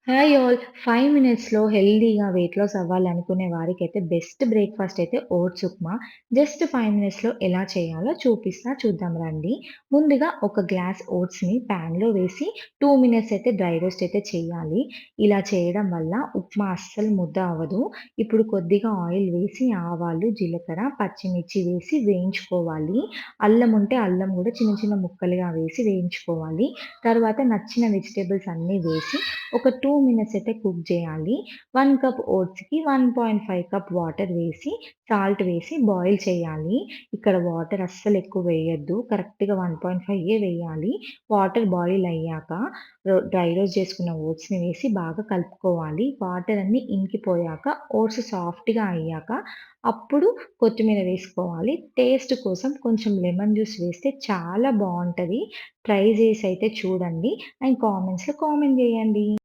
Hi all. 5 మినిట్స్‌లో హెల్తీగా weight loss అవ్వాలనుకునే వారికైతే బెస్ట్ బ్రేక్‌ఫాస్ట్ అయితే ఓట్స్ ఉప్మా. జస్ట్ 5 మినిట్స్‌లో ఎలా చేయాలో చూద్దాం రండి. ముందుగా ఒక గ్లాస్ ఓట్స్‌ని పాన్‌లో వేసి 2 మినిట్స్ అయితే డ్రై రోస్ట్ అయితే చేయాలి. ఇలా చేయడం వల్ల ఉప్మా అస్సలు ముద్ద అవ్వదు. ఇప్పుడు కొద్దిగా ఆయిల్ వేసి ఆవాలు, జీలకర్ర, పచ్చిమిర్చి వేసి వేయించుకోవాలి. అల్లం ఉంటే అల్లం కూడా చిన్న చిన్న ముక్కలుగా వేసి వేయించుకోవాలి. తర్వాత నచ్చిన వెజిటబుల్స్ అన్నీ వేసి ఒక 2 మినిట్స్ అయితే కుక్ జేయాలి. 1 కప్ ఓట్స్‌కి 1.5 కప్ వాటర్ వేసి, సాల్ట్ వేసి బాయిల్ చేయాలి. ఇక్కడ వాటర్ అస్సలు ఎక్కువ వేయొద్దు. కరెక్ట్‌గా 1.5 వేయాలి. వాటర్ బాయిల్ అయ్యాక డ్రై రోస్ట్ చేసుకున్న ఓట్స్‌ని వేసి బాగా కలుపుకోవాలి. వాటర్ అన్నీ ఇంకిపోయాక ఓట్స్ సాఫ్ట్‌గా అయ్యాక అప్పుడు కొత్తిమీర వేసుకోవాలి. టేస్ట్ కోసం కొంచెం లెమన్ జ్యూస్ వేస్తే చాలా బావుంటది. ట్రై చేసి అయితే చూడండి. అండ్ కామెంట్స్‌లో కామెంట్ చేయండి.